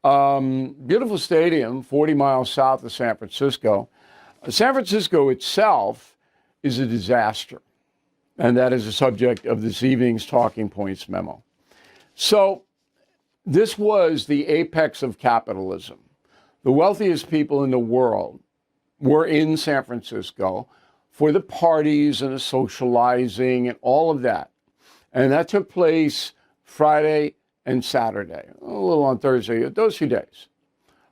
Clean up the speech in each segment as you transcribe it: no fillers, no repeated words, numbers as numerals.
Beautiful stadium, 40 miles south of San Francisco. San Francisco itself is a disaster, and that is the subject of this evening's Talking Points memo. So this was the apex of capitalism. The wealthiest people in the world were in San Francisco for the parties and the socializing and all of that. And that took place Friday and Saturday, a little on Thursday, those 2 days.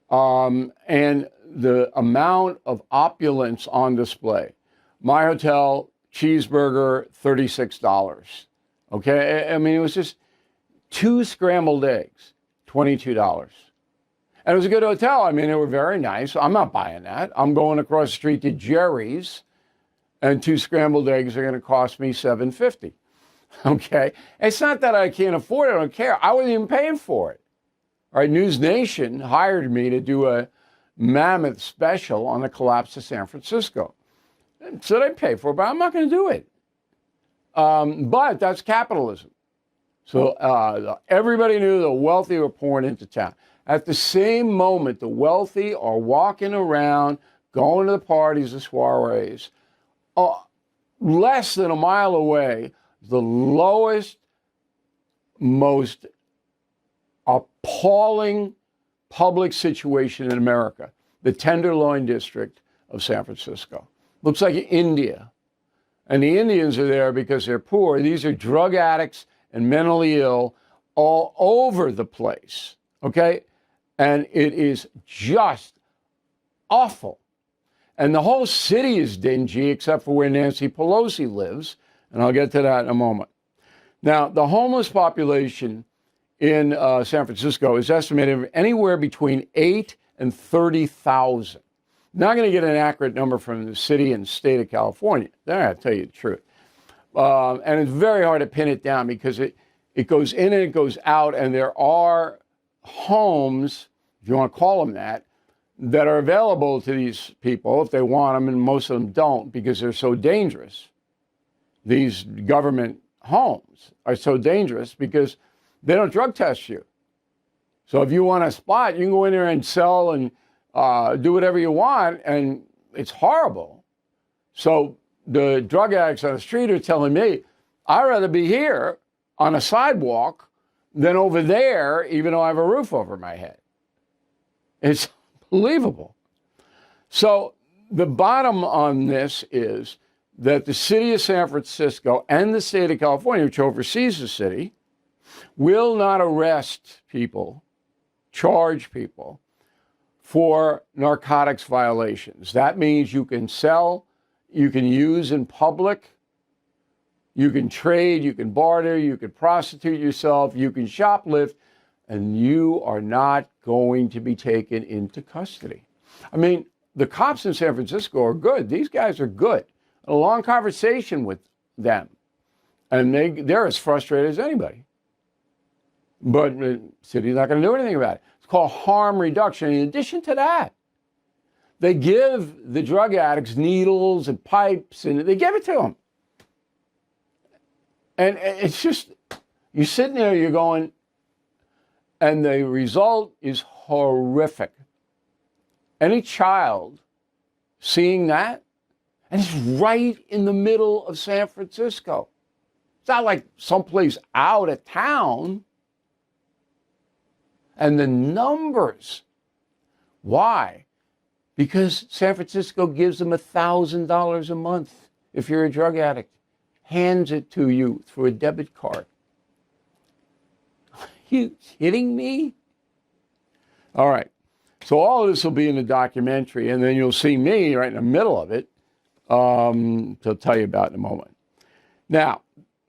And the amount of opulence on display. My hotel, cheeseburger, $36. Okay, I mean, it was just 2 scrambled eggs, $22. And it was a good hotel. I mean, they were very nice. I'm not buying that. I'm going across the street to Jerry's, and 2 scrambled eggs are going to cost me $7.50. Okay? It's not that I can't afford it. I don't care. I wasn't even paying for it. All right, News Nation hired me to do a mammoth special on the collapse of San Francisco. So they pay for it, but I'm not going to do it. But that's capitalism. So everybody knew the wealthy were pouring into town. At the same moment, the wealthy are walking around, going to the parties, the soirees. Less than a mile away, the lowest, most appalling public situation in America, the Tenderloin District of San Francisco. Looks like India. And the Indians are there because they're poor. These are drug addicts and mentally ill all over the place, okay? And it is just awful. And the whole city is dingy except for where Nancy Pelosi lives, and I'll get to that in a moment. Now, the homeless population in San Francisco is estimated anywhere between 8 and 30,000. Not going to get an accurate number from the city and state of California. They're not going to tell you the truth. And it's very hard to pin it down because it goes in and it goes out, and there are homes, if you want to call them that are available to these people if they want them, and most of them don't because they're so dangerous. These government homes are so dangerous because they don't drug test you. So if you want a spot, you can go in there and sell and do whatever you want, and it's horrible. So the drug addicts on the street are telling me, I'd rather be here on a sidewalk than over there, even though I have a roof over my head. It's unbelievable. So the bottom on this is that the city of San Francisco and the state of California, which oversees the city, will not arrest people, charge people for narcotics violations. That means you can sell, you can use in public, you can trade, you can barter, you can prostitute yourself, you can shoplift, and you are not going to be taken into custody. I mean, the cops in San Francisco are good. These guys are good. A long conversation with them, and they're as frustrated as anybody. But the city's not going to do anything about it. It's called harm reduction. In addition to that, they give the drug addicts needles and pipes, and they give it to them. And it's just, you're sitting there, you're going, and the result is horrific. Any child seeing that, and it's right in the middle of San Francisco. It's not like someplace out of town. And the numbers. Why? Because San Francisco gives them $1,000 a month if you're a drug addict. Hands it to you through a debit card. Are you kidding me? All right. So all of this will be in the documentary, and then you'll see me right in the middle of it to tell you about in a moment. Now,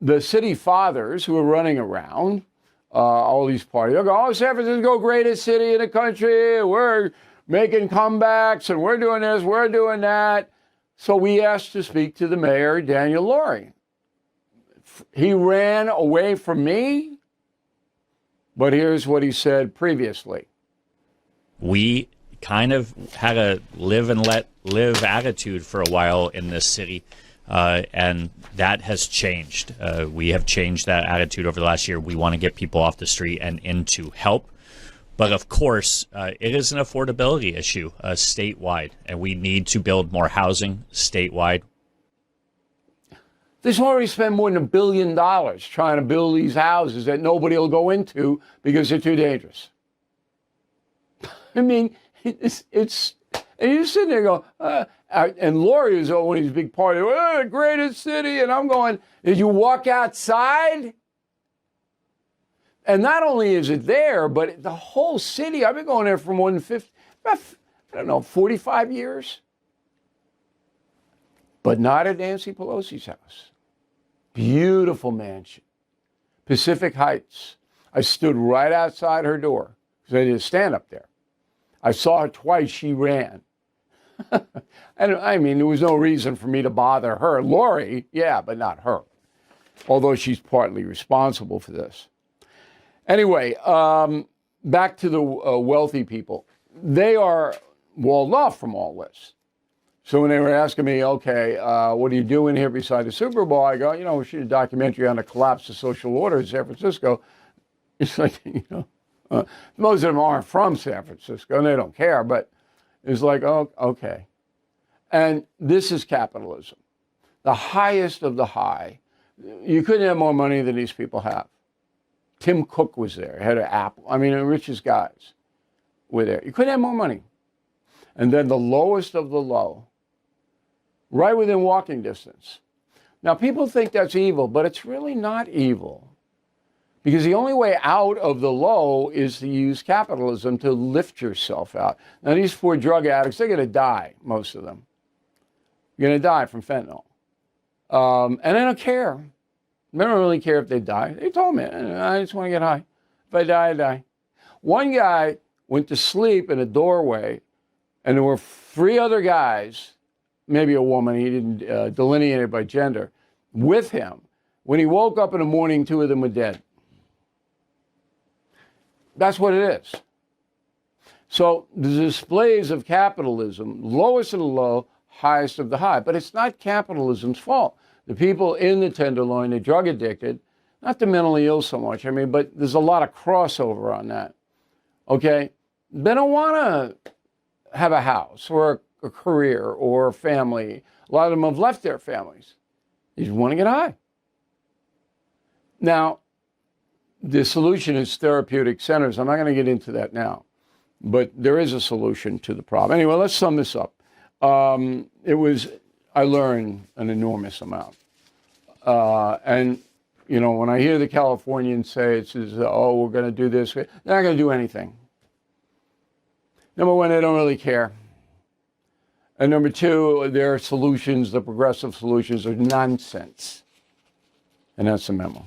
the city fathers who are running around, all these parties, they'll go, oh, San Francisco, greatest city in the country. We're making comebacks, and we're doing this, we're doing that. So we asked to speak to the mayor, Daniel Lurie. He ran away from me, but here's what he said previously. We kind of had a live and let live attitude for a while in this city, and that has changed. We have changed that attitude over the last year. We want to get people off the street and into help. But of course, it is an affordability issue statewide, and we need to build more housing statewide. They've already spent more than $1 billion trying to build these houses that nobody will go into because they're too dangerous. I mean, it's and you sit there and go, and Lori is always these big party, the greatest city, and I'm going, did you walk outside? And not only is it there, but the whole city, I've been going there for more than 45 years. But not at Nancy Pelosi's house. Beautiful mansion. Pacific Heights. I stood right outside her door because I did a stand up there. I saw her twice, she ran. And I mean, there was no reason for me to bother her. Lori, yeah, but not her. Although she's partly responsible for this. Anyway, back to the wealthy people. They are walled off from all this. So when they were asking me, okay, what are you doing here beside the Super Bowl? I go, we should do a documentary on the collapse of social order in San Francisco. It's like, most of them aren't from San Francisco and they don't care, but it's like, oh, okay. And this is capitalism. The highest of the high. You couldn't have more money than these people have. Tim Cook was there, head of Apple. I mean, the richest guys were there. You couldn't have more money. And then the lowest of the low, right within walking distance. Now, people think that's evil, but it's really not evil. Because the only way out of the low is to use capitalism to lift yourself out. Now, these poor drug addicts, they're going to die, most of them. You're going to die from fentanyl. And they don't care. They don't really care if they die. They told me, I just want to get high. If I die, I die. One guy went to sleep in a doorway, and there were 3 other guys, maybe a woman, he didn't delineate it by gender, with him. When he woke up in the morning, 2 of them were dead. That's what it is. So the displays of capitalism, lowest of the low, highest of the high. But it's not capitalism's fault. The people in the Tenderloin, the drug addicted, not the mentally ill so much, but there's a lot of crossover on that. Okay? They don't want to have a house or a career or a family. A lot of them have left their families. They just want to get high. Now, the solution is therapeutic centers. I'm not going to get into that now, but there is a solution to the problem. Anyway, let's sum this up. I learned an enormous amount. And, when I hear the Californians say we're going to do this, they're not going to do anything. Number one, they don't really care. And number two, their solutions, the progressive solutions, are nonsense. And that's the memo.